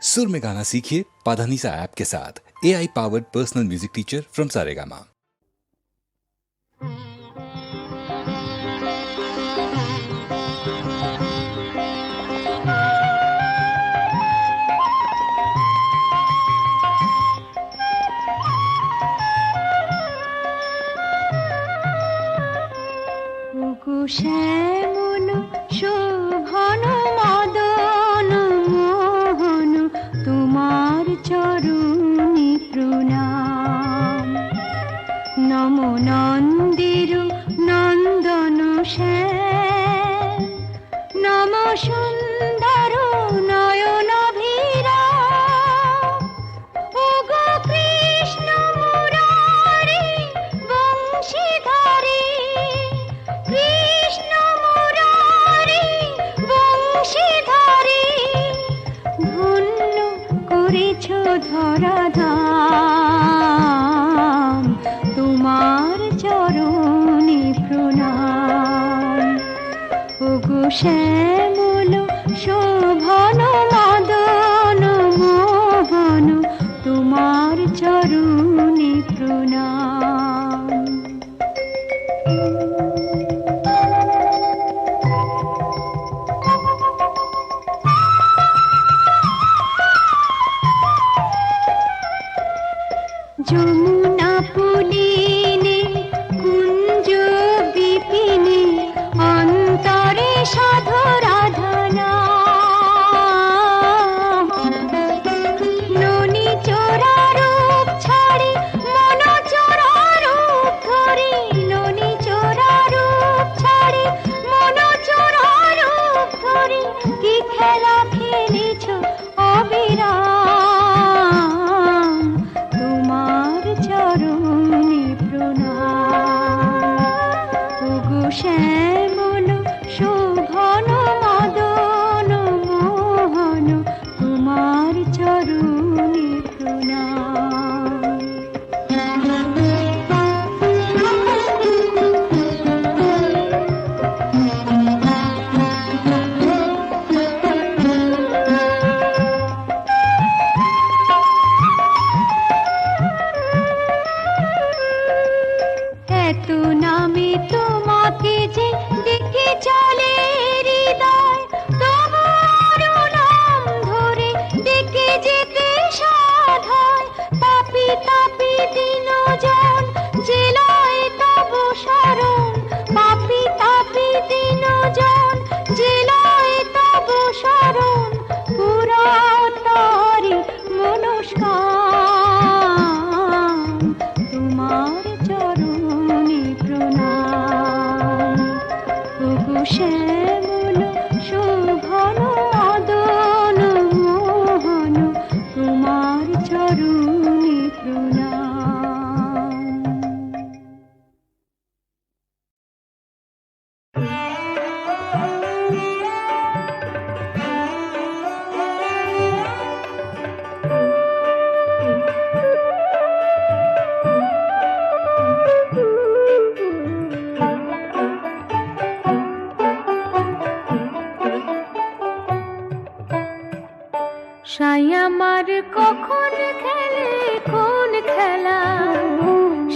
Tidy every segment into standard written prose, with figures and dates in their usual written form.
सुर में गाना सीखिए पाधानीसा ऐप के साथ। AI powered personal music teacher from Saregama. Shyamal Shobhan Madan Mohan তোমার চরণে প্রণাম। নম নন্দির নন্দন শ্যাম, নম সুন্দর নয়ন ভিরাম। ওগো কৃষ্ণ মুরারি বংশীধারী, কৃষ্ণ মুরারি বংশীধারী, ধন্য করেছ ধরাধাম, তোমার চরণে প্রণাম। ওগো শ্যামল শোভন মদন মোহন তোমার চরণে প্রণাম। যমুনা পুলিনে কুঞ্জ বিপিনে অন্তরে সাধরাধনা। ননি চোরা রূপ ছাড়ি মন চোরা রূপ ধরি, ননি চোরা রূপ ছাড়ি মন চোরা রূপ ধরি, কি খেলা খেলেছ অবিরাম, তোমার চরণে প্রণাম। ওগো শ্যামল শোভন মদন মোহন তোমার চরণে প্রণাম। এত নামে তোমাকে যে দেখে চলে হৃদয়, তবু আরো নাম ধরে ডেকে যেতে সাধ হয়। পাপী তাপী দীনজন জেলায় তব শরণ, পাপী তাপী দীনজন জেলায় তব শরণ, পুরাও তারি মনস্কাম, তোমার চরণে প্রণাম। ওগো শ্যামল শোভন মদন মোহন তোমার চরণে প্রণাম। সাই আমার কখন খেলে কোন খেলা,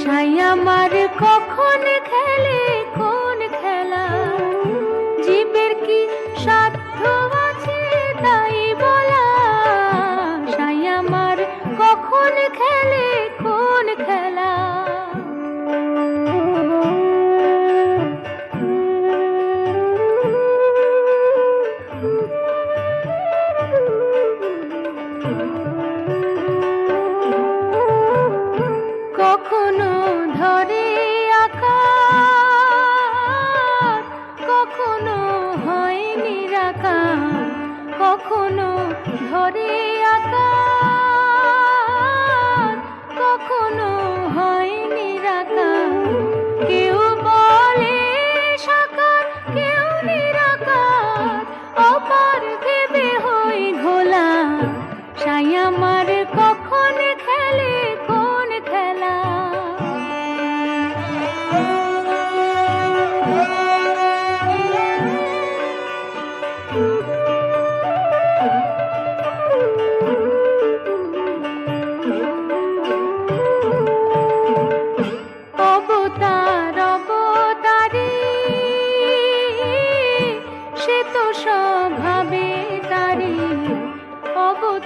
সাই আমার কখন খেলে কোন খেলা, জীবের কি সাধ্য আছে তাই বলা, সাই আমার কখন খেলে কোন খেলা। কখনো ধরে আকার, কখনো হয় নিরাকার, কখনো ধরে আকার, কখনো হয় নিরাকার। কেউ বলে সাকার, কেউ নিরাকার, অপার ভেবে হই ঘোলা, সাই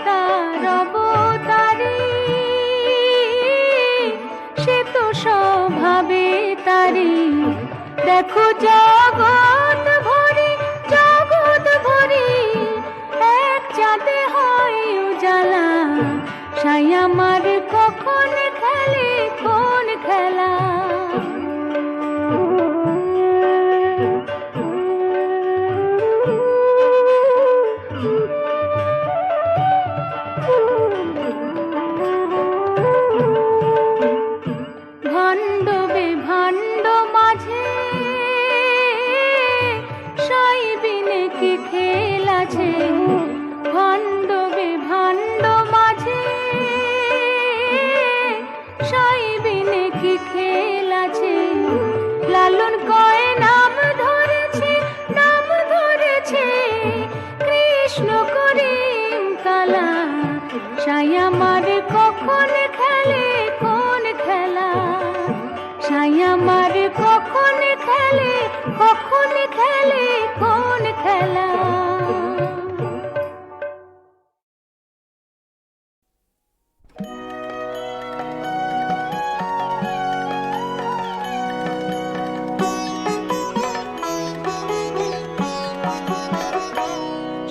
তার অবতারী, সে তো স্বভাবে তারি। দেখো জগৎ ভরি, জগৎ ভরি এক চাঁদে হয় উজালা। সাই আমার কখন খেলে কোন খেলা। ভাণ্ডবে ভাণ্ড মাঝে সাই বিনে কি খেল আছে। ভাণ্ডবে ভাণ্ড মাঝে সাই বিনে কি খেল আছে। লালন কয় নাম ধরেছে, নাম ধরেছে কৃষ্ণ করিম কালা। সাই আমার কখন খেলে কোন খেলা। সাই আমার কখন খেলে, কখন খেলে কোন খেলা।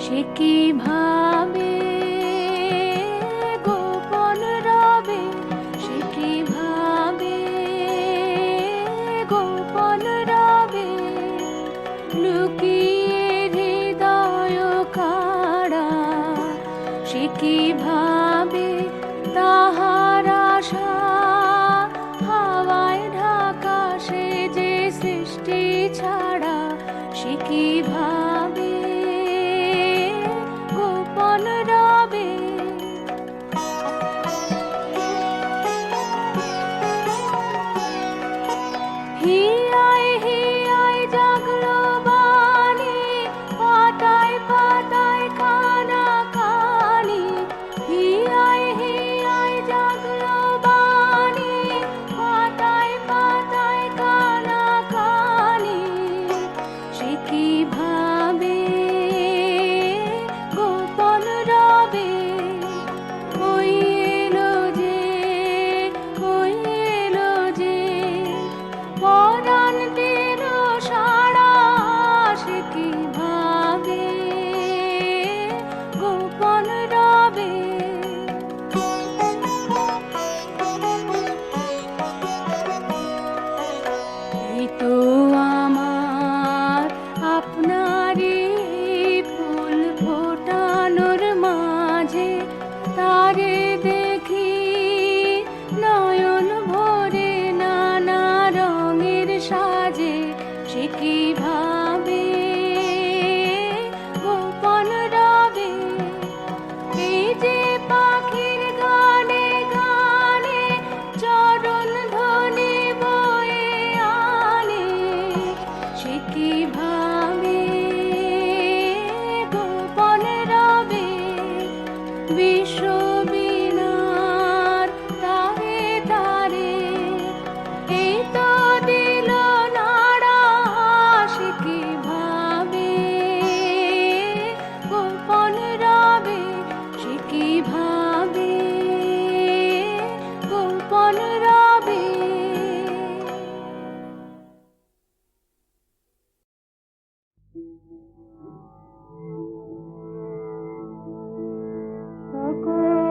সে কি ভাবে গোপন রবে, সে কি ভাবে গোপন রবে। লুকিয়ে হৃদয় কাড়া, সে কি ভাবে তাহার আশা হাওয়ায় ঢাকা। সে যে সৃষ্টি ছাড়া, সে কি ভাবে গোপন রবে। হিয়ায় হিয়ায় জাগলো বাণী, পাতায় পাতায় কানা কানি। হিয়ায় হিয়ায় জাগলো বাণী, পাতায় পাতায় কানা কানি। সে কি ভাবে গোপন রবে। ওই এলো যে, ওই এলো যে পরাণ দিল সাড়া। সে কি ভাবে গোপন রবে। এই তো আমার আপনারই ফুল ফোটানোর মাঝে, তারে দেখি নয়ন ভরে নানা রঙের সাজে। সে কি ভাবে গোপন রবে। এই যে পাখির গানে গানে চরণ ধ্বনি বয়ে আনে। সে কি ভাবে গোপন রবে। বিশ্ববীণার তারে তারে এই তো দিল নাড়া। সে কি ভাবে গোপন রবে। সে কি ভাবে গোপন রবে। সকল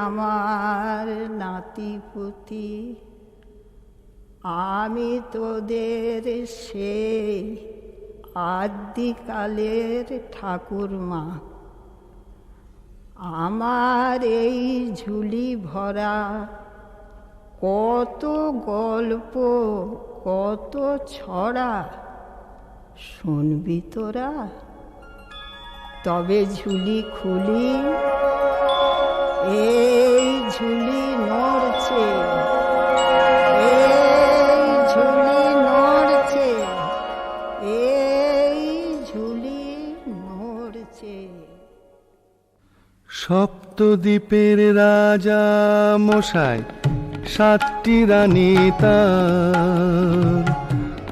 আমার নাতিপুতি, আমি তোদের সেই আদিকালের ঠাকুরমা। আমার এই ঝুলি ভরা কত গল্প, কত ছড়া, শুনবি তোরা? তবে ঝুলি খুলি, এই ঝুলি নড়ছে, এই ঝুলি নড়ছে, এই ঝুলি নড়ছে। সপ্তদ্বীপের রাজা মশাই, 7টি রানী তার,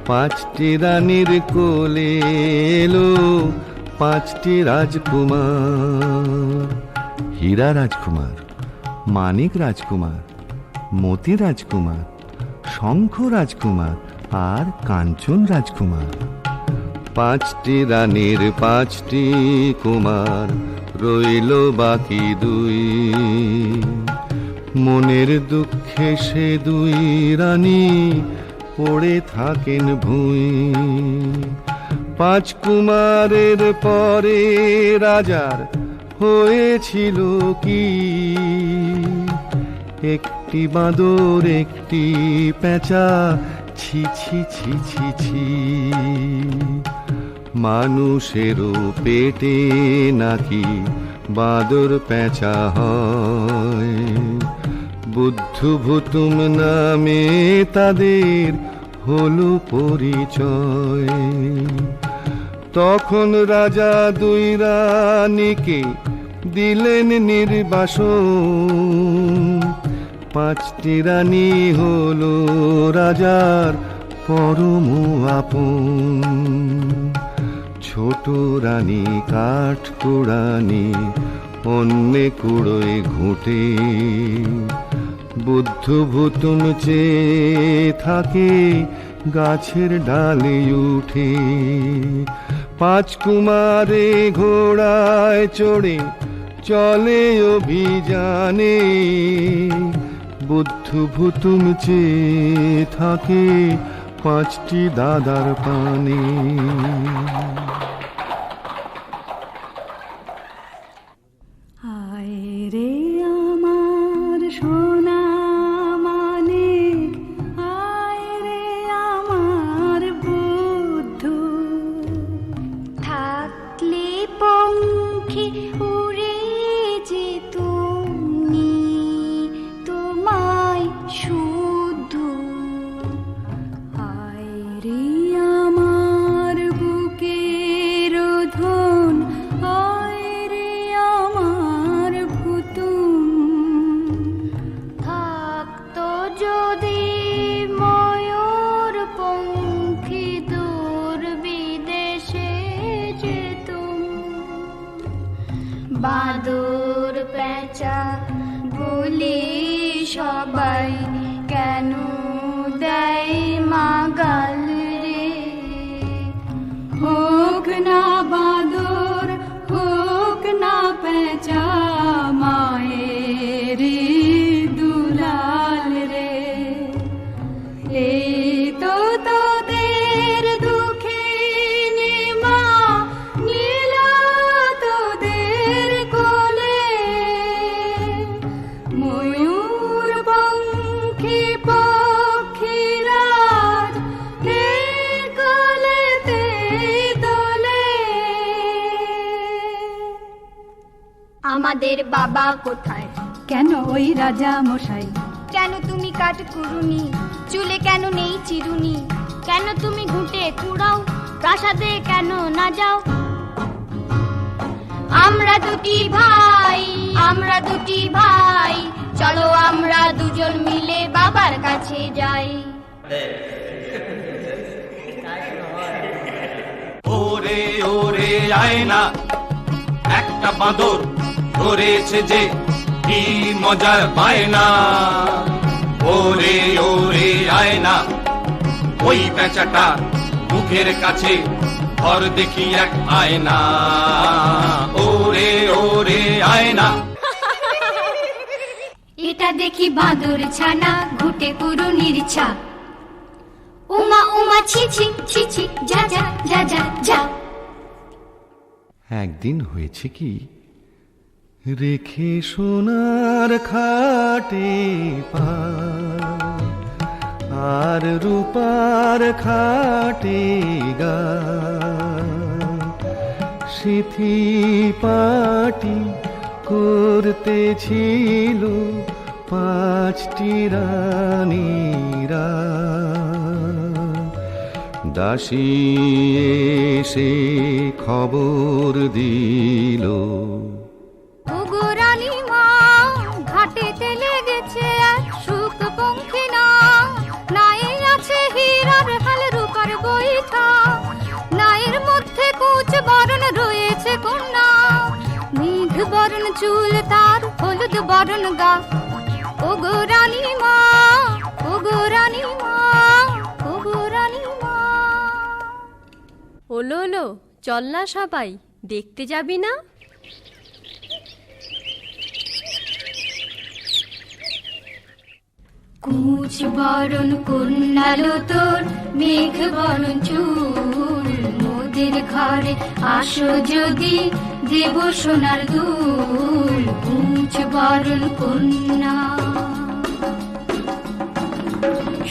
5টি রানীর কোলে এলো 5টি রাজকুমার। হীরা রাজকুমার, মানিক রাজকুমার, মতি রাজকুমার, শঙ্খ রাজকুমার আর কাঞ্চন রাজকুমার। 5টি রানীর 5টি কুমার, রইল বাকি 2। মনের দুঃখে সে 2 রানী পড়ে থাকেন ভুঁই। 5 কুমারের পরে রাজার হয়েছিল কি? একটি বাঁদর, একটি পেঁচা, ছি ছি ছি ছি ছি। মানুষেরও পেটে নাকি বাঁদর পেঁচা হয়। বুদ্ধু ভুতুম নামে তাদের হলো পরিচয়। তখন রাজা 2 রানীকে দিলেন নির্বাসন। 5টি রানী হলো রাজার পরম আপন। ছোট রানী কাঠ কুড়ানি, অন্যে কুড়োয় ঘুঁটে। বুদ্ধ ভুতুম চেয়ে থাকে গাছের ডালে উঠে। 5 কুমারে ঘোড়ায় চড়ে চলে অভিযানে। বুদ্ধ ভুতুম চেয়ে থাকে 5টি দাদার পানে। আয় রে আমার সোনা মানিক, আয় রে আমার বুদ্ধু। থাকলে পঙ্খী উড়ে যেতুমনি তোমায় শুধু। আয় রে আমার বুকের ধন, আয় রে আমার ভুতুম। থাকতো যদি ময়ূর পঙ্খী দূর বিদেশে যেতুম। বাদর পেঁচা বলি সবাই কেন দেয় মাগাল রে। হোক না বাদর, হোক না পেঁচা, মায়ের দুলাল রে। এই তো তোদের দুঃখিনী মা, নীল তোদের কোলে। ময়ূর পঙ্খী পক্ষীরাজ এই কোলেতে দোলে। আমাদের বাবা কোথায়? কেন ওই রাজা মশাই? কেন তুমি কাঠ কুড়ুনি? চুলে কেন নেই চিরুনি? কেন তুমি ঘুঁটে কুড়াও? প্রাসাদে কেন না যাও? আমরা 2টি ভাই, আমরা 2টি ভাই, চলো আমরা 2জন মিলে বাবার কাছে যাই। ওরে ওরে আয় না, একটা বাঁদর ধরেছে যে কি মজার পায় না। ওরে ওরে আয় না, ওই পেঁচাটা মুখের কাছে ধর দেখি এক আয়না। ওরে ওরে আয় না। এটা দেখি বাঁদর ছানা ঘুটে কুরুনির ছা। উমা উমা ছি ছি ছি ছি, যা যা যা যা যা। একদিন হয়েছে কি, রেখে সোনার খাটে পা আর রূপার খাটে গা, সিথি পাটি করতেছিল পাঁচটি রানীরা। দাসী এসে খবর দিল, ওগো রানী মা, ঘাটেতে লেগেছে এক শুকপঙ্খী না, নায়ে আছে হীরার হাল রূপার বৈঠা, নায়ের মধ্যে কুচ বরণ রয়েছে কন্যা, মেঘ বরণ চুল তার হলুদ বরণ গা। ওগো রানী মা, ওগো রানী মা, ওগো রানী মা। ওলো ওলো, চল না সবাই, দেখতে যাবি না? কুচ বরণ কন্যালো তোর, মেঘ বরণ চুল, মোদের ঘরে আসো যদি দেব সোনার দুল। কুচ বরণ কন্যা।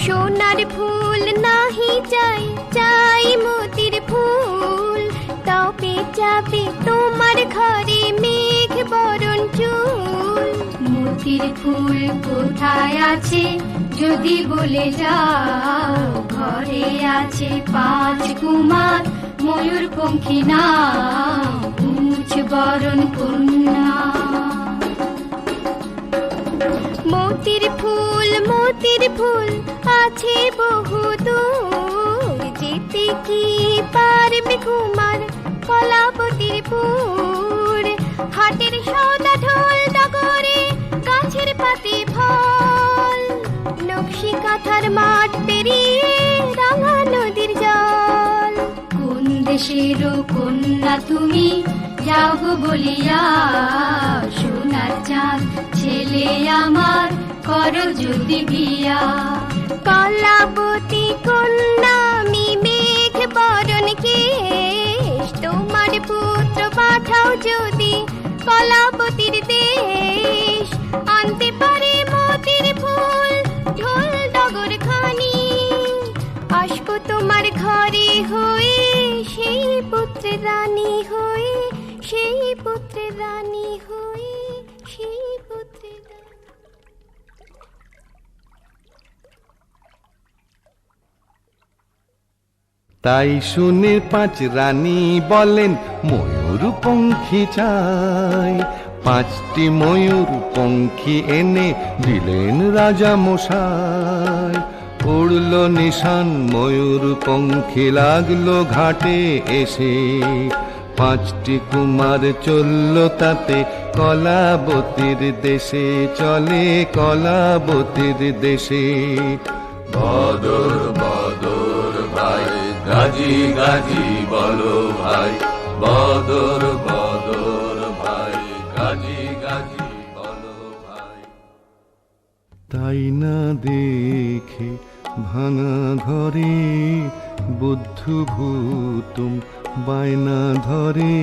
সোনার ফুল নাহি চাই, চাই মোতির ফুল, তবে যাবে তোমার ঘরে মেঘ বরণ চুল। মোতির ফুল কোথায় আছে যদি বলে যাও, ঘরে আছে পাঁচ কুমার ময়ূর পঙ্খী নাও। কুচ বরণ কন্যা। মোতির ফুল আছে বহু দূর, যেতে কি পারবে কুমার কলাবতীর পুর। হাটের সৌদা ঢোল ডগরে, গাছের পাতে ফল, নকশি কাঁথার মাঠ পেরিয়ে রাঙা নদীর জল। কোন দেশের কন্যা তুমি, যাও গো বলিয়া, সোনার চাঁদ ছেলে আমার করো যদি বিয়া। কলাবতী কন্যা আমি, মেঘ বরণ কেশ, তোমার পুত্র পাঠাও যদি কলাবতীর দেশ। আনতে পারে মোতির ফুল ঢোল ডগর খানি, আসবো তোমার ঘরে হয়ে সেই পুত্রের রানী হয়ে, সেই পুত্রের রানী হয়ে, সেই পুত্রের রানী। তাই শুনে পাঁচ রানী বলেন, ময়ূর পঙ্খী চাই। পাঁচটি ময়ূর পঙ্খী এনে দিলেন রাজা মশাই। উড়ল নিশান ময়ূর পঙ্খী, লাগলো ঘাটে এসে। পাঁচটি কুমার চলল তাতে, কলাবতীর দেশে চলে কলাবতীর দেশে। বদর বদর ভাই, গাজি গাজি বলো ভাই, বদর বদর ভাই, গাজি গাজি বলো ভাই। তাই না দেখে ভাঙা ঘরে, বুদ্ধু ভূতুম বায়না ধরে।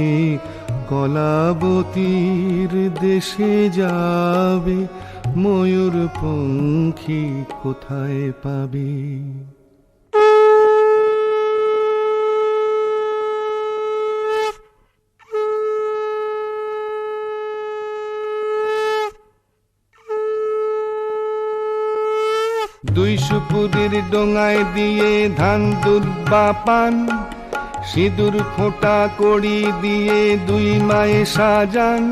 কলাবতীর দেশে যাবে, ময়ূর পঙ্খী কোথায় পাবে? দুই সুপুরের ডোঙায় দিয়ে ধান দুধ বা পান, সিঁদুর ফোঁটা কড়ি দিয়ে দুই মায়ে সাজান।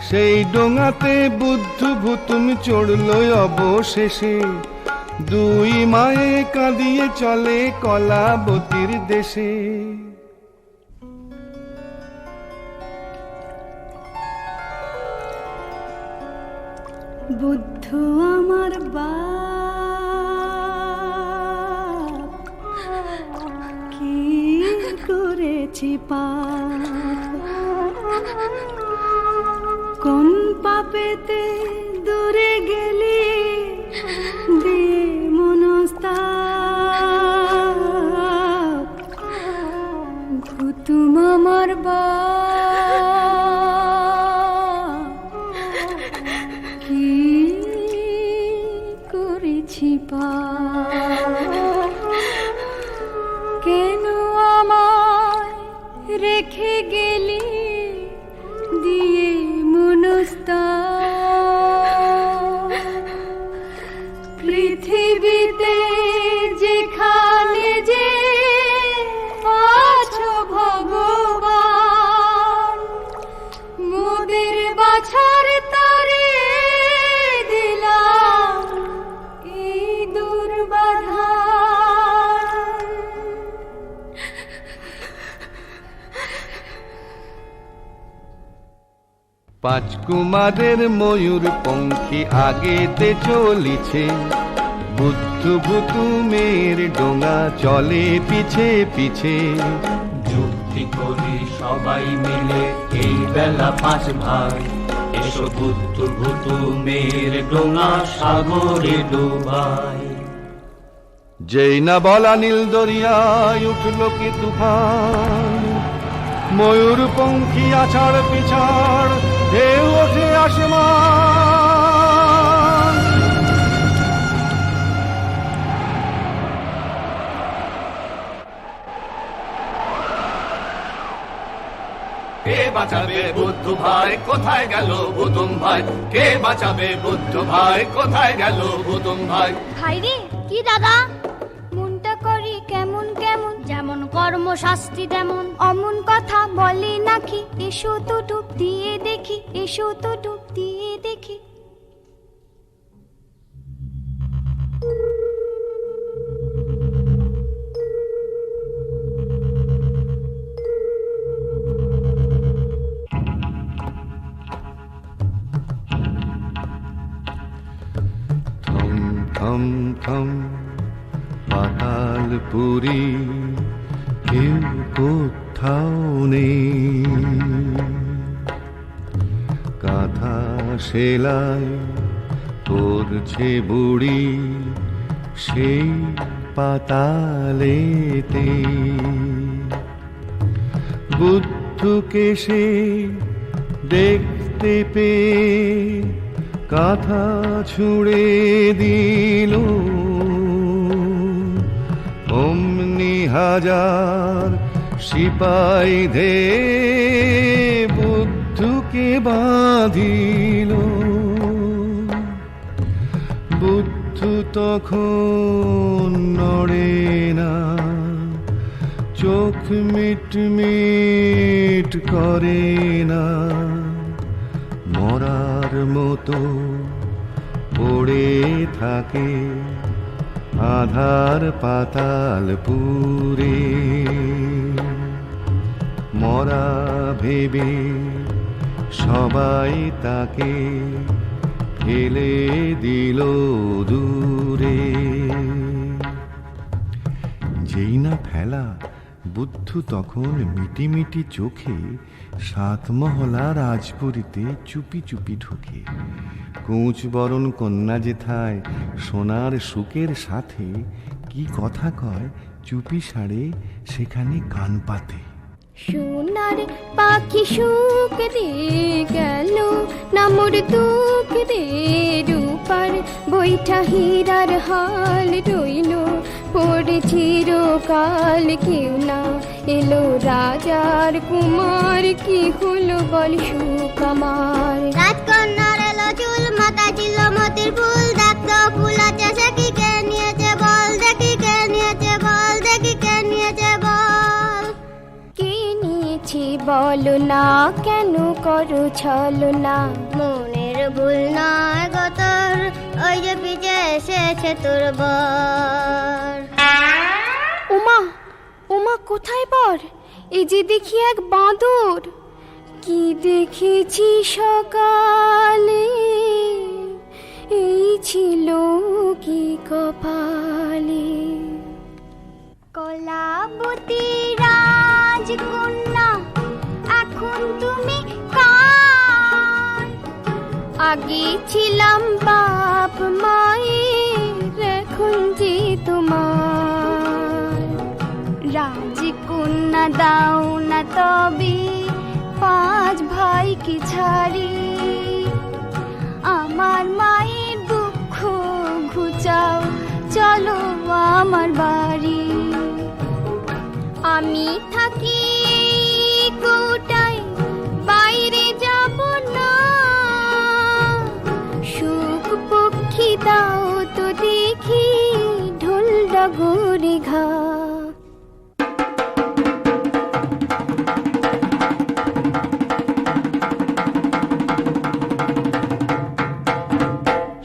সেই ডোঙাতে বুদ্ধু ভূতুম চড়ল অবশেষে, দুই মায়ে কাঁদিয়ে চলে কলাবতীর দেশে। বুদ্ধ আমার বাপ, কি করেছি পাপ, কোন পাপেতে দূরে গেলে কেন আমায় রেখে গেলি দিয়ে মনস্তাপ? পৃথিবীতে যেখানে যে আছো ভগবান, মোদের বাছার তরে দিলাম এই দুর্বাধান। পাঁচ কুমারের ময়ূর পঙ্খী আগেতে চলিছে, বুদ্ধ ভুতু মেয়ের ডোঙা চলে পিছে পিছে। যুক্তি করি সবাই মিলে এই বেলা পাঁচ ভাই, এসো বুদ্ধ ভুতু মেয়ের ডোঙা সাগরে ডোবাই। যেই না বলা নীল দরিয়ায় উঠল কি তুফান, ময়ূর পঙ্খী আছাড় পিছাড় ঢেউ ওঠে আসমান। কে বাঁচাবে বুদ্ধ ভাই, কোথায় গেল বুতুম ভাই? কে বাঁচাবে বুদ্ধ ভাই, কোথায় গেল বুতুম ভাই? ভাই রে, কি দাদা? মনটা করি কেমন কেমন, যেমন কর্মশাস্তি তেমন অমন কথা বলে নাকি? এসো তো ডুব দিয়ে দেখি, এসো তো ডুব দিয়ে দেখি। থম থম থম পাতালপুরি, কেউ কোথাও নেই। কাঁথা সেলাই করছে বুড়ি সেই পাতালেতে। বুদ্ধকে সে দেখতে পেয়ে কাঁথা ছুঁড়ে দিল, অমনি হাজার সিপাই ধে বুদ্ধকে বাঁধিল। বুদ্ধ তখন নড়ে না, চোখ মিট মিট করে না, মরার মতো পড়ে থাকে আধার পাতালপুরে। মরা ভেবে সবাই তাকে ফেলে দিল দূরে। যেই না ফেলা, বুদ্ধ তখন মিটিমিটি চোখে সাতমহলা রাজপুরীতে চুপি চুপি ঢোকে। কোঁচ বরণ কন্যা যেথায় সোনার সুখের সাথে কি কথা কয় চুপি সারে সেখানে কান পাতে। সোনার পাখি সুখ রে গেল না মোর দুঃখ রে, রূপার বৈঠা হীরার হাল রইল পড়ে চিরকাল। কেউ না এলো রাজার কুমার, কি হলো বল সুখ আমার? রাজকন্যার এলো চুল, মাথা ছিল মতির ফুল, দেখতো ফুল আছে সে কি কে নিয়েছে বল? দেখি কে নিয়েছে বল, দেখি কে নিয়েছে বল। কে নিয়েছি বলো না, কেন করো ছলো না? মনের ভুল নয় গো তোর, ওই যে পিছে এসেছে তোর বর। ওমা ওমা কোথায় বর? এই যে দেখি এক বাঁদর। কি দেখেছি সকালে, এই ছিল কি কপালে? কলাবতী রাজকন্যা এখন তুমি কার? আগে ছিলাম বাপ মায়ের, এখন যে তোমার। রাজকন্যা দাও না তবে পাঁচ ভাইকে ছাড়ি, আমার মায়ের দুঃখ ঘুচাও চলো আমার বাড়ি। আমি থাকি এই কোটায়, বাইরে যাব না। সুখ পক্ষী দাও তো দেখি, ঢোল ডগরে ঘা।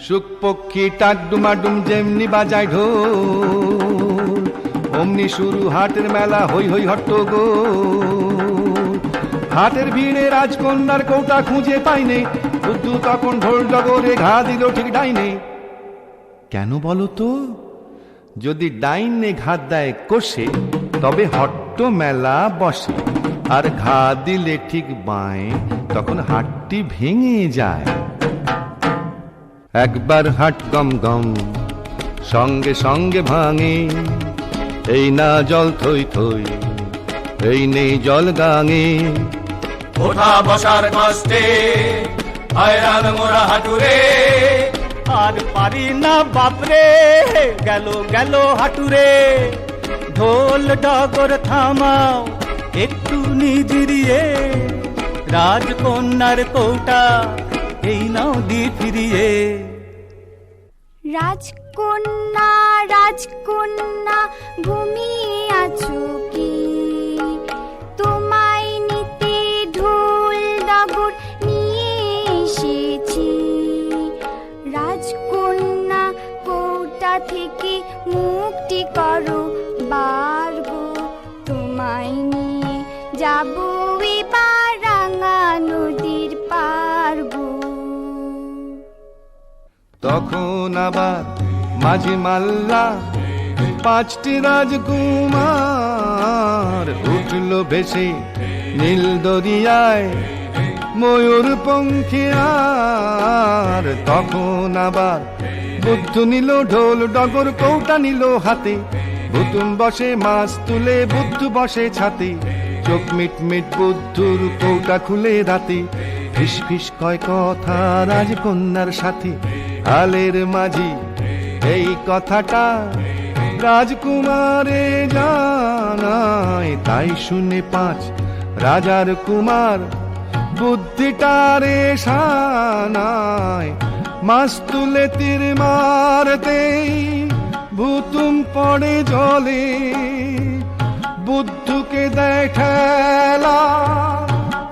সুখ পক্ষী টাকডুমাডুম যেমনি বাজায় ঢোল, অমনি শুরু হাটের মেলা, হই হই হট্টগোল। হাটের ভিড়ে রাজকন্যার কৌটা খুঁজে পাইনে, বুদ্ধু তখন ঢোল ডগরে ঘা দিল ঠিক ডাইনে। কেন বলো তো? যদি ডাইনে ঘাত দেয় কষে, তবে হট্ট মেলা বসে। আর ঘা দিলে ঠিক বাঁয়ে, তখন হাটটি ভেঙে যায়। একবার হাট গম গম, সঙ্গে সঙ্গে ভাঙে। এই না জল থই থই, এই নেই জল গাঙে। ওঠা বসার কষ্টে হয়রান মোরা হাটুরে। আর পারি না বাপরে, গেল গেল হাটুরে। ঢোল ডগর থামাও একটু নিজিরিয়ে, রাজকন্যার কৌটা এই নাও দি ফিরিয়ে। রাজকন্যা রাজকন্যা ঘুমিয়ে আছো কি? তোমায় নিতে ঢোল ডগর নিয়ে এসেছি। রাজকন্যা কৌটা থেকে মুক্তি করো বার গো, তোমায় নিয়ে যাবো এবার রাঙা নদীর পার গো। তখন আবার মাঝি মাল্লা পাঁচটি রাজকুমার উঠল ভেসে নীল দরিয়ায় ময়ূর পঙ্খী। আর তখন আবার বুদ্ধু নিল ঢোল ডগর, কৌটা নিল হাতে। ভুতুম বসে মাছ তুলে, বুদ্ধু বসে ছাতে। চোখ মিট মিট বুদ্ধুর কৌটা খুলে রাতে। ফিস ফিস কয় কথা রাজকন্যার সাথে। হালের মাঝি এই কথাটা রাজকুমারে জানায়। তাই শুনে পাঁচ রাজার কুমার বুদ্ধিটারে সানায়। মাছ তুলে তীর মারতেই ভুতুম পড়ে জলে। বুদ্ধুকে দেয় ঠেলা,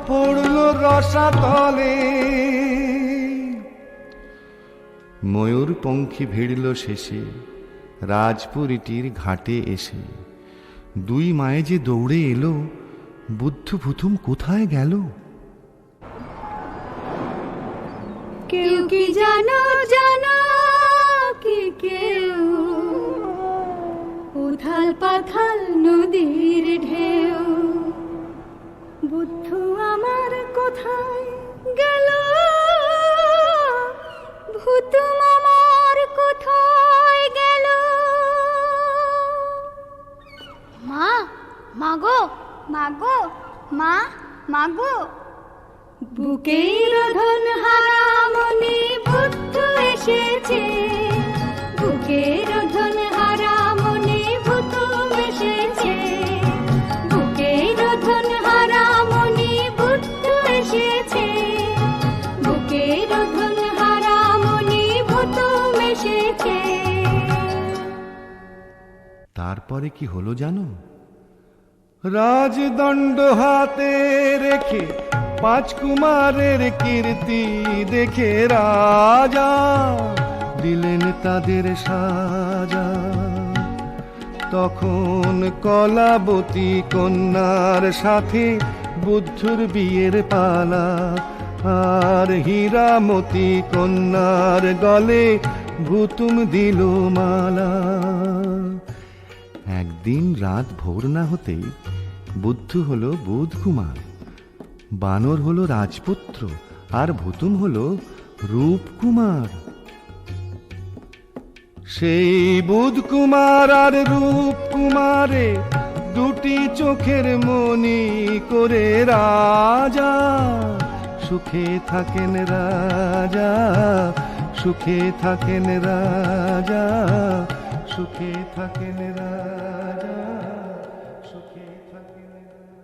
পড়ল রসাতলে। ময়ূর পঙ্খী ভিড়ল শেষে রাজপুরীটির ঘাটে এসে। দুই মায়ে যে দৌড়ে এলো, বুদ্ধু ভুতুম কোথায় গেল? কেউ কি জানো জানো কি কেউ? উথাল পাথাল নদীর ঢেউ, বুদ্ধু আমার কোথায় গেল? ভুতুম আমার কোথায় গেল? মা মাগো মাগো মা মাগো। বুকের ধন হারা মনে বুদ্ধ এসেছে, বুকের ধন হারা মনে ভুতুম এসেছে। বুকের ধন হারা মনে বুদ্ধ এসেছে, বুকের ধন হারা মনে ভুতুম এসেছে। তারপরে কি হলো জানো? রাজদণ্ড হাতে রেখে পাঁচ কুমারের কীর্তি দেখে রাজা দিলেন তাদের সাজা। তখন কলাবতী কন্যার সাথে বুদ্ধুর বিয়ের পালা। আর হীরামতি কন্যার গলে ভুতুম দিল মালা। একদিন রাত ভোর না হতেই বুদ্ধু হলো বুধ কুমার, বানর হলো রাজপুত্র, আর ভুতুম হলো রূপকুমার। সেই বুধ কুমার আর রূপকুমারে দুটি চোখের মনি করে রাজা সুখে থাকেন রাজা, সুখে থাকেন রাজা, সুখে থাকেন রাজা, সুখে থাকেন রাজা।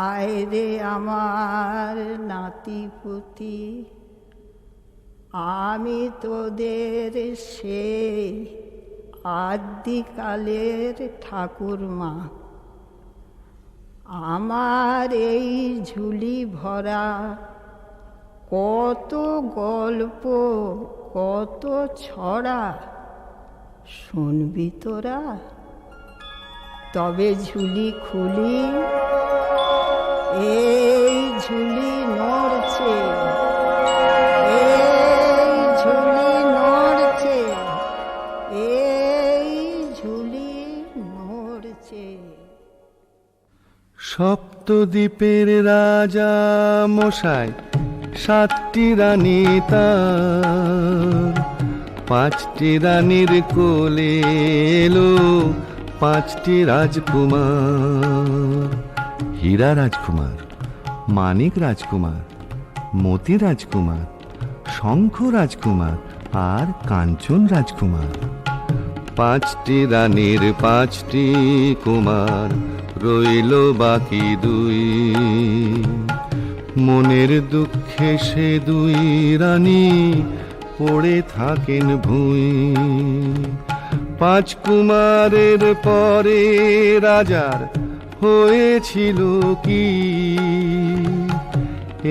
আয় রে আমার নাতিপুতি, আমি তোদের সেই আদিকালের ঠাকুরমা। আমার এই ঝুলি ভরা কত গল্প, কত ছড়া শুনবি তোরা? তবে ঝুলি খুলি, এই ঝুলি নড়ছে, এই ঝুলি নড়ছে, এই ঝুলি নড়ছে। সপ্তদ্বীপের রাজা মশাই, 7টি রানী তার, 5টি রানীর কোলে এলো 5টি রাজকুমার। হীরা রাজকুমার, মানিক রাজকুমার, মতি রাজকুমার, শঙ্খ রাজকুমার আর কাঞ্চন রাজকুমার। 5টি রানীর 5টি কুমার, রইল বাকি 2। মনের দুঃখে সে 2 রানী পড়ে থাকেন ভুঁই। 5 কুমারের পরে রাজার হয়েছিল কি?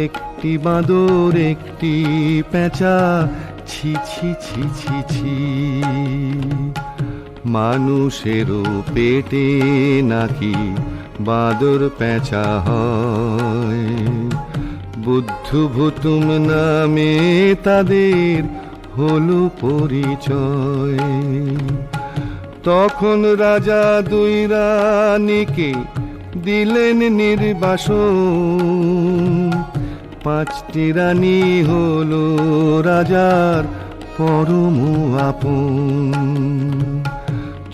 একটি বাঁদর, একটি পেঁচা, ছি ছি ছি ছি ছি। মানুষেরও পেটে নাকি বাঁদর পেঁচা হয়। বুদ্ধু ভুতুম নামে তাদের হলো পরিচয়। তখন রাজা 2 রানীকে দিলেন নির্বাসন। 5টি রানী হলো রাজার পরম আপন।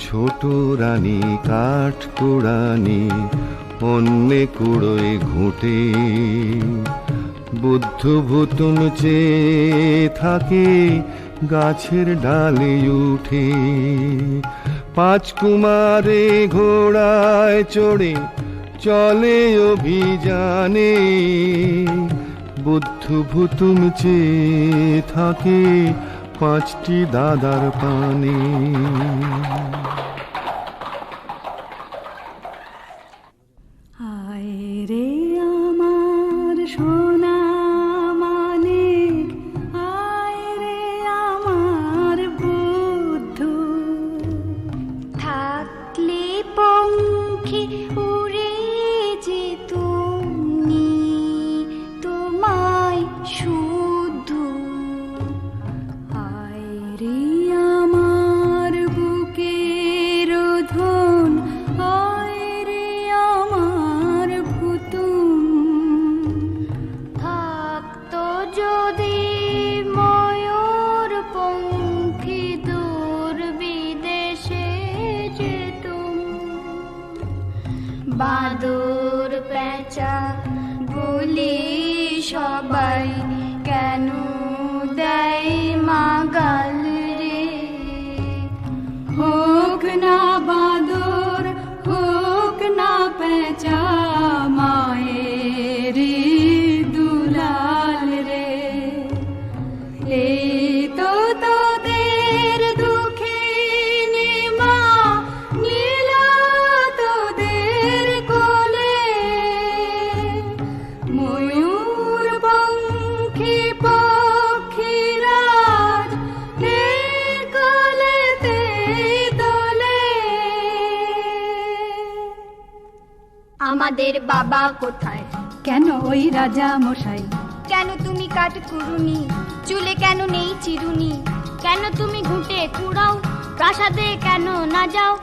ছোট রানী কাঠ কুড়ানি, অন্যে কুড়োয় ঘুঁটে। বুদ্ধ ভুতুম চেয়ে থাকে গাছের ডালে উঠে। 5 কুমারে ঘোড়ায় চড়ে চলে অভিযানে। বুদ্ধ ভুতুম চেয়ে থাকে 5টি দাদার পানে। আয় রে আমার সোনা মানিক, আয় রে আমার বুদ্ধ। থাকলে পঙ্খী উড়ে যেতুমনি তোমায় শুদ্ধ। আয় রে আমার বুকের ধন, আয় রে আমার ভুতুম। থাকতো যদি ময়ূর পঙ্খী দূর বিদেশে যেতুম। বাদর পেঁচা বলি সবাই কেন দেয় মাগাল রে। হোক না বাঁদর, হোক না পেঁচা, মায়ের দুলাল রে। এই তো তোদের দুঃখে মা নীল তোদের কোলে। ময়ূর পঙ্খী পক্ষীরাজ এই কোলেতে তোলে। আমাদের বাবা কোথায়? কেন ওই রাজা মশাই? কেন তুমি কাঠ কুড়ুনি? চুলে কেন নেই চিরুনি? কেন তুমি ঘুঁটে কুড়াও? প্রাসাদে কেন না যাও?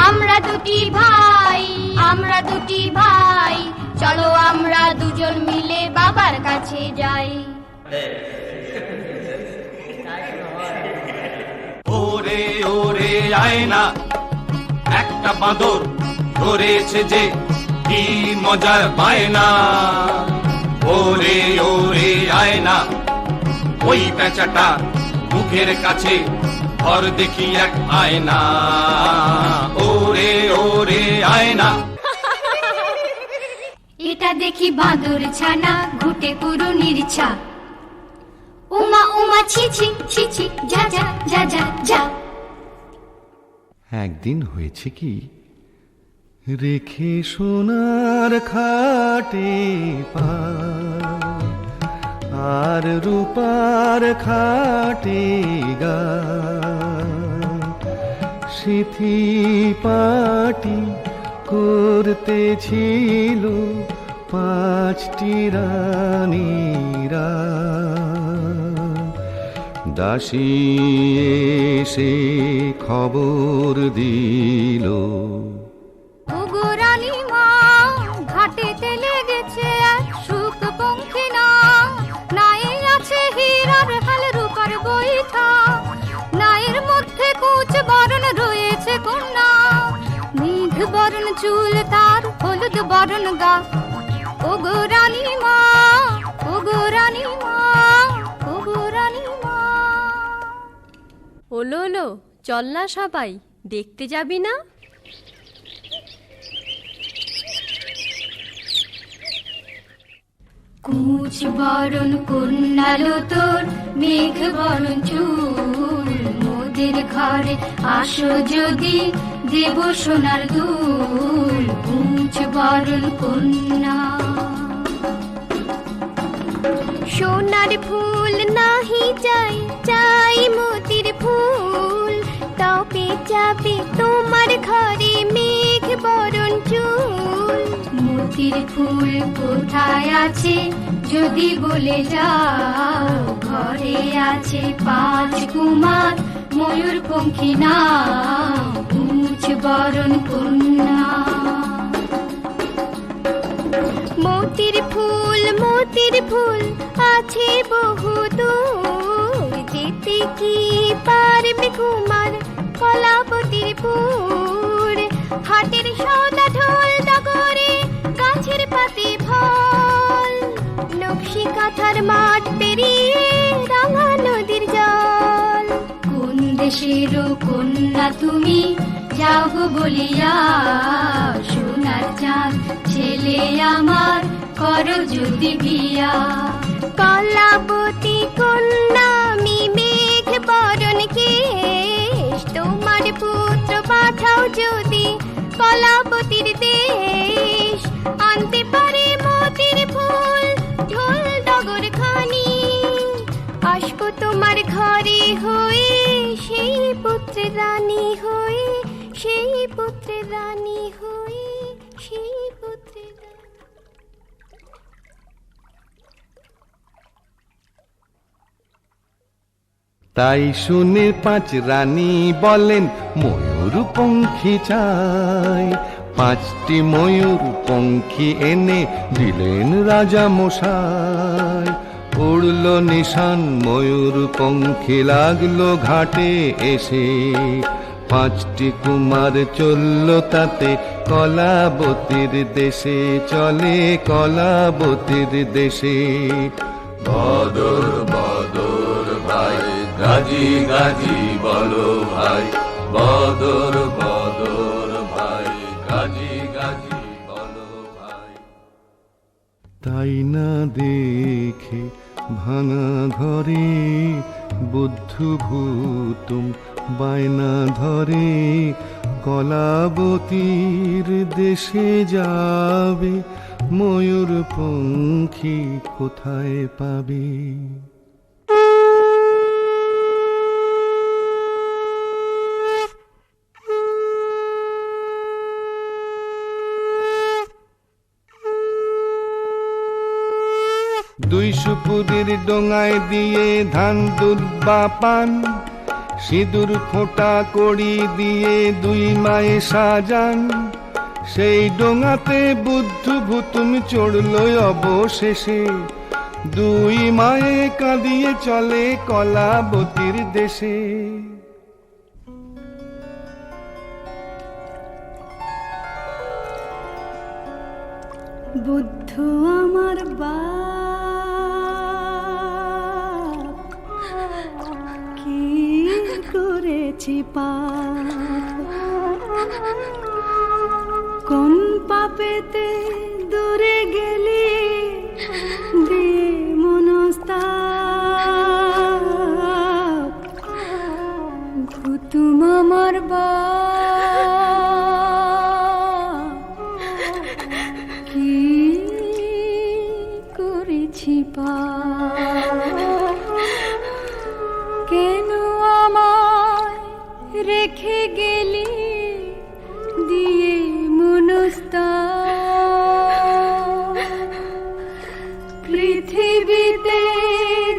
আমরা 2টি ভাই, আমরা 2টি ভাই, চলো আমরা 2জন মিলে বাবার কাছে যাই। ওরে ওরে আয় না, একটা বাঁদর ধরেছে যে কি মজার বায়না। ওরে ওরে আয়না ওই পেঁচাটা মুখের কাছে ঘর দেখি এক আয়না ওরে ওরে আয়না এটা দেখি বাঁদর ছানা ঘুটে পুরো নির্ছা উমা উমা ছি ছি ছি ছি যা যা যা যা যা। একদিন হয়েছে কি, রেখে সোনার খাটে পা আর রূপার খাটে গা, সিথি পাটি করতেছিল পাঁচটি রানীরা। দাসী এসে খবর দিল, ওগো রানীমা ঘাটেতে লেগেছে এক শুক পঙ্খী না, নায়ে আছে হীরার হাল রূপার বৈঠা, নায়ের মধ্যে কুচ বরণ রয়েছে কন্যা, মেঘ বরণ চুল তার হলুদ বরণ গা। ওগো রানীমা ওগো রানীমা ওগো রানীমা। ওলো ওলো চল না সবাই, দেখতে যাবি না? কুচ বরণ কন্যালো তোর মেঘ বরণ চুল, মোদের ঘরে আসো যদি দেব সোনার দুল। কুচ বরণ কন্যা সোনার ফুল নাহি চাই চাই মতির ফুল, তবে যাবে তোমার ঘরে মেঘ বরণ চুল। মোতির ফুল কোথায় আছে যদি বলে যাও, ঘরে আছে পাঁচ কুমার ময়ূর পঙ্খী না, কুচ বরণ কন্যা। মোতির ফুল আছে বহু দূর, যেতে কি পারবে কুমার কলাবতীর পুর। হাটের সৌদা ঢোল ডগরে গাছের পাতে ফল, নকশি কাঁথার মাঠ পেরিয়ে রাঙা নদীর জল। কোন দেশের কন্যা তুমি যাও গো বলিয়া, সোনার চাঁদ ছেলে আমার করো যদি বিয়া। কলাবতী কন্যা আমি মেঘ বরণ কেশ, তোমার পুত্র পাঠাও যদি কলাবতীর দেশ। আনতে পারে মতির ফুল ঢোল ডগর খানি, আসবো তোমার ঘরে হয়ে সেই পুত্রের রানী হয়ে, সেই পুত্রের রানী হয়ে, সেই পুত্রের রানী। তাই শুনে পাঁচ রানী বলেন ময়ূর পঙ্খী চাই। পাঁচটি ময়ূর পঙ্খী এনে দিলেন রাজা মশাই। উড়ল নিশান ময়ূর পঙ্খী লাগলো ঘাটে এসে, পাঁচটি কুমার চলল তাতে কলাবতীর দেশে, চলে কলাবতীর দেশে। বদর বদর ভাই গাজি গাজি বলো ভাই, বদর বদর ভাই গাজি গাজি বলো ভাই। তাই না দেখে ভাঙা ঘরে বুদ্ধু ভূতুম বায়না ধরে, কলাবতীর দেশে যাবে ময়ূর পঙ্খী কোথায় পাবে। দুই সুপুরির ডোঙায় দিয়ে ধান দুধ বা পান, সিঁদুর ফোঁটা কড়ি দিয়ে দুই মায়ে সাজান। সেই ডোঙাতে বুদ্ধ ভূতুম চড়ল অবশেষে, দুই মায়ে কাঁদিয়ে চলে কলাবতীর দেশে। বুদ্ধ আমার বাপ, কি করেছি পাপ, কোন পাপেতে দূরে গেলি দে মনস্তাপ, ভুতুম আমার বাপ, কি করেছি পাপ, কেন আমায় রেখে গেলি দিয়ে মনস্তাপ, পৃথিবীতে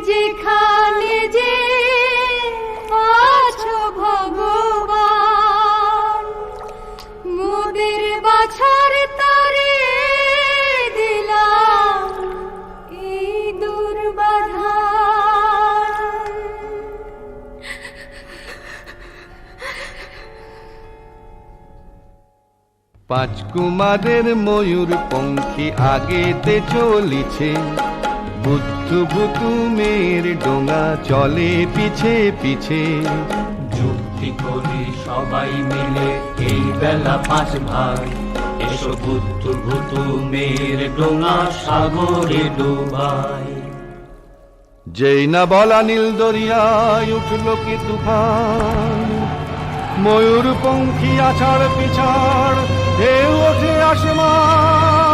যেখানে যে আছো ভগবান, মোদের বাছার তারে দিলাম এই দুর্বাধান। পাঁচ কুমারের ময়ূর পঙ্খী আগেতে চলিছে, বুদ্ধু ভুতুমের ডোঙা চলে পিছে পিছে। যুক্তি করি সবাই মিলে এই বেলা 5 ভাই, এসো বুদ্ধু ভুতু মেয়ের ডোঙা সাগরে ডুবাই। যেই না বলা নীল দরিয়ায় উঠল কি তুফান, ময়ূর পঙ্খী আছাড় পিছাড় ঢেউ ওঠে আসমান।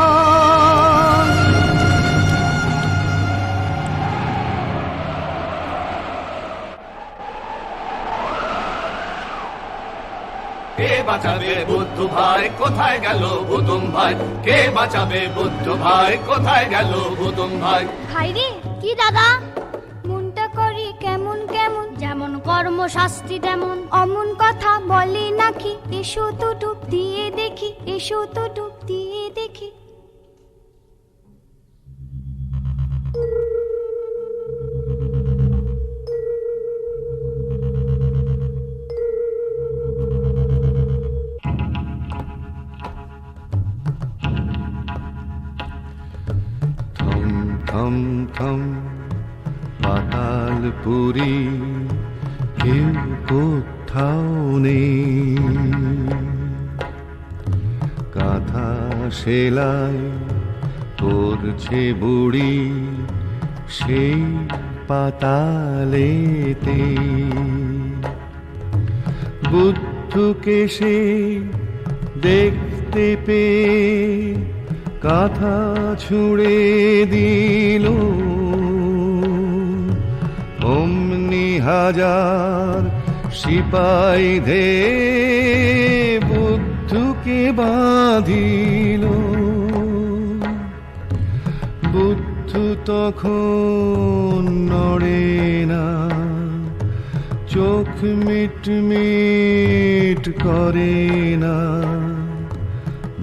কে বাঁচাবে বুদ্ধ ভাই, কোথায় গেল ভুতুম ভাই? কে বাঁচাবে বুদ্ধ ভাই, কোথায় গেল ভুতুম ভাই? ভাই রে কি দাদা, মনটা করি কেমন কেমন, যেমন কর্ম শাস্তি তেমন অমন কথা বলে নাকি, এসো তো ডুব দিয়ে দেখি, এসো তো ডুব দিয়ে দেখি। থম থম থম পাতালপুরি, কেউ কোথাও নেই, কাঁথা সেলাই করছে বুড়ি সেই পাতালেতে। বুদ্ধকে সে দেখতে পেয়ে কাঁথা ছুঁড়ে দিল, অমনি হাজার সিপাই ধে বুদ্ধকে বাঁধিল। বুদ্ধ তখন নড়ে না, চোখ মিট মিট করে না,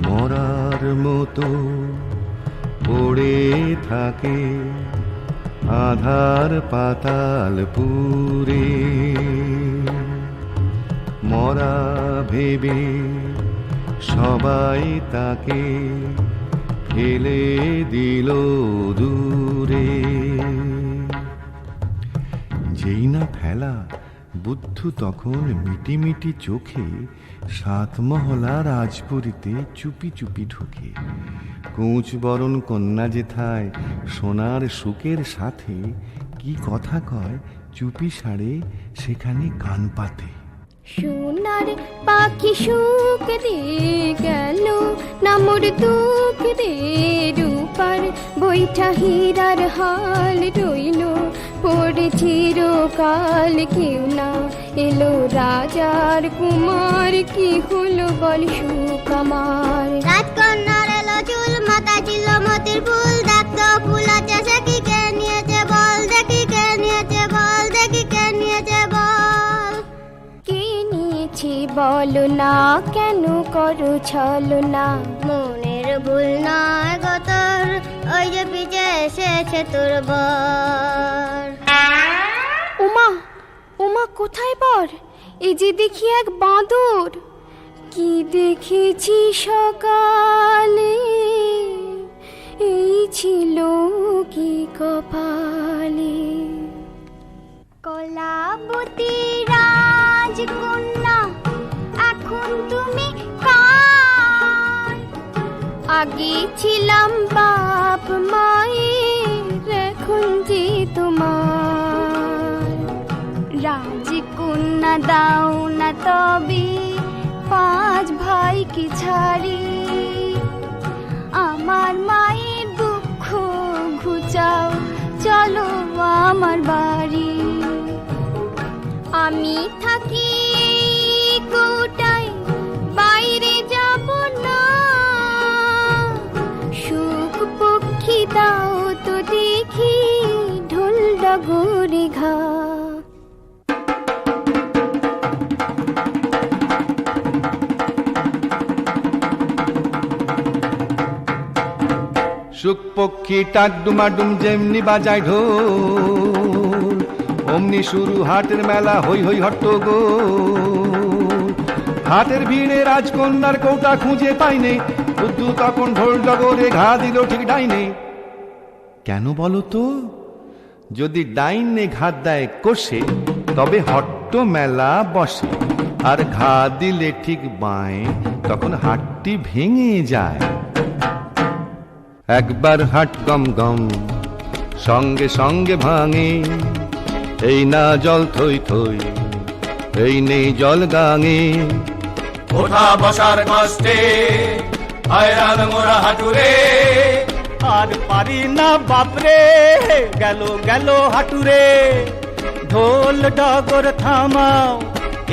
মরার মতো পড়ে থাকে আধার পাতালপুরে। মরা ভেবে সবাই তাকে ফেলে দিল দূরে। যেই না ফেলা, বুদ্ধ তখন মিটিমিটি চোখে 7 মহলা রাজপুরীতে চুপি চুপি ঢুকে। কুঁচ বরণ কন্যা যেথায় সোনার সুখের সাথে কি কথা কয় চুপি সারে সেখানে কান পাতে। সোনার পাখি সুখ দিয়ে গেল না মোর দুঃখ দিয়ে, রূপার বৈঠা হীরার হাল রইল পড়ে চিরকাল, কেউ না এলো রাজার কুমার, কি হলো বল সুখ আমার। রাজকন্যার এলো চুল, মাথা ছিল মতির ফুল, দেখতো ফুল আছে সে কি কে নিয়েছে বল, দেখি কে নিয়েছে বল, দেখি কে নিয়েছে বল। কে নিয়েছি বলো না, কেন করো ছলো না, মনের ভুল নয় গো তোর, ওই যে পিছে এসেছে তোর বর। ওমা ওমা কোথায় বর, এই যে দেখি এক বাঁদর, কি দেখেছি সকালে এই ছিল কি কপালে। কলাবতী রাজকন্যা এখন তুমি কার? আগে ছিলাম বাপ মায়ের এখন যে তোমার। রাজকন্যা দাও না তবে 5 ভাইকে ছাড়ি, আমার মায়ের দুঃখ ঘুচাও চলো আমার বাড়ি। আমি থাকি কোটায় বাইরে যাব না, সুখ পক্ষী দাও তো দেখি ঢোল ডগরে ঘা। সুখ পক্ষী টাকডুমাডুম যেমনি বাজায় ঢোল, অমনি শুরু হাটের মেলা হই হই হট্টগোল। হাটের ভিড়ে রাজকন্যার কৌটা খুঁজে পাইনে, বুদ্ধু তখন ঢোল ডগরে ঘা দিল ঠিক ডাইনে। কেন বলো তো? যদি ডাইনে ঘা দেয় কষে তবে হট্ট মেলা বসে, আর ঘা দিলে ঠিক বাঁয়ে তখন হাটটি ভেঙে যায়। একবার হাট গম গম সঙ্গে সঙ্গে ভাঙে, এই না জল থই থই এই নেই জল গাঙে। ওঠা বসার কষ্টে হায়রান মোরা হাঁটুরে, আর পারি না বাপরে গেল গেল হাঁটুরে। ঢোল ডগর থামাও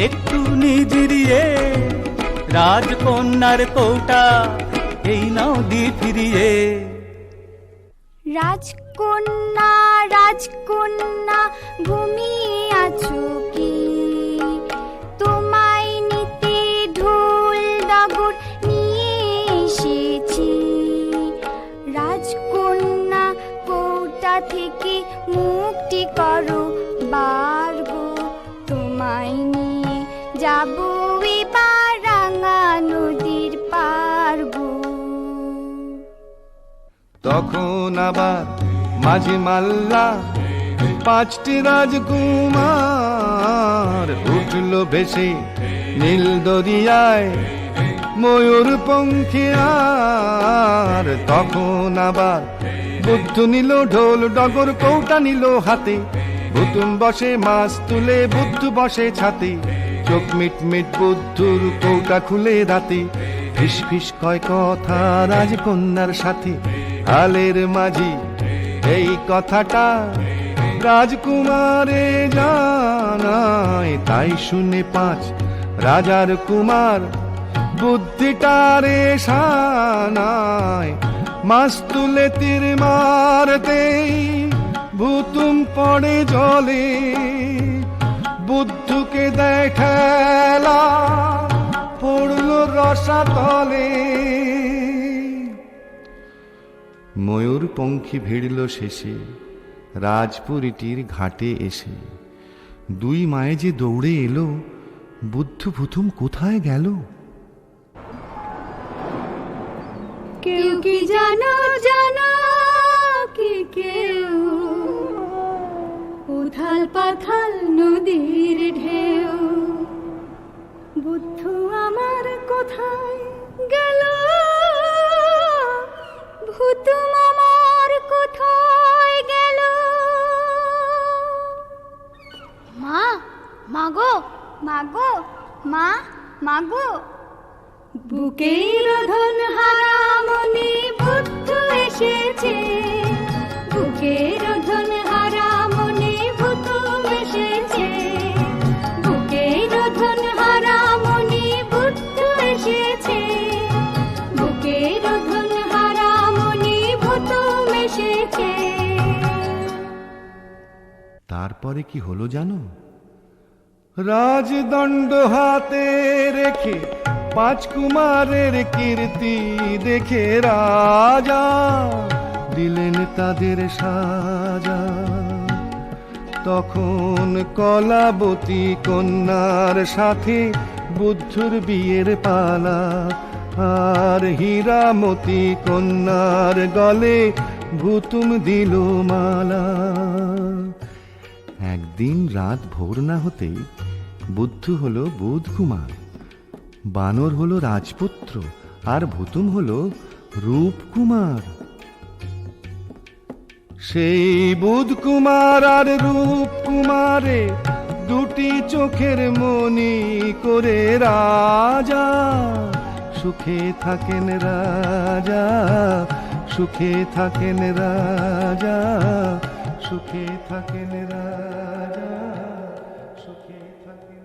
একটু নিজরিয়ে, রাজকন্যার কৌটা এই নাও দি ফিরিয়ে। রাজকন্যা রাজকন্যা ঘুমিয়ে আছো কি? তোমায় নিতে ঢোল ডগর নিয়ে এসেছি। রাজকন্যা কৌটা থেকে মুক্তি করো বার গো, তোমায় নিয়ে যাবো এবার রাঙা নদীর পার গো। তখন আবার মাঝি মাল্লা 5টি রাজকুমার উঠল ভেসে নীল দরিয়ায় ময়ূর পঙ্খী। আর তখন আবার বুদ্ধ নিল ঢোল ডগর কৌটা নিল হাতে, ভুতুম বসে মাছ তুলে বুদ্ধ বসে ছাতে। চোখ মিট মিট বুদ্ধুর কৌটা খুলে রাতে, ফিস ফিস কয় কথা রাজকন্যার সাথে। হালের মাঝি এই কথাটা রাজকুমারে জানায়, তাই শুনে 5 রাজার কুমার বুদ্ধিটারে সানায়। মাছ তুলে তীর মারতেই ভুতুম পড়ে জলে, বুদ্ধকে দেয় ঠেলা পড়ল রসাতলে। ময়ূর পঙ্খী ভিড়ল শেষে রাজপুরীটির ঘাটে এসে। 2 মায়ে যে দৌড়ে এলো, বুদ্ধ ভুতুম কোথায় গেল? কেউ কি জানো জানো কি কেউ, উথাল পাথাল নদীর ঢেউ। বুদ্ধ আমার কোথায় গেল, ভূতুম আমার কোথায় গেল। মা মাগো মাগো মা মাগো। বুকের ধন হারামনি বুদ্ধ এসেছে, বুকের ধন হারামনি ভূতুম এসেছে। বুকের ধন হারামনি বুদ্ধ এসেছে, বুকের ধন হারামনি ভূতুম এসেছে। তারপরে কি হলো জানো? রাজদণ্ড হাতে রেখে 5 কুমারের কীর্তি দেখে রাজা দিলেন তাদের সাজা। তখন কলাবতী কন্যার সাথে বুদ্ধর বিয়ের পালা। আর হীরামতি কন্যার গলে ভুতুম দিল মালা। একদিন রাত ভোর না হতেই বুদ্ধ হলো বুধকুমার, বানর হলো রাজপুত্র, আর ভুতুম হলো রূপকুমার। সেই বুধকুমার আর রূপকুমারে দুটি চোখের মনি করে রাজা, সুখে থাকেন রাজা, সুখে থাকেন রাজা, সুখে থাকেন রাজা, সুখে থাকেন।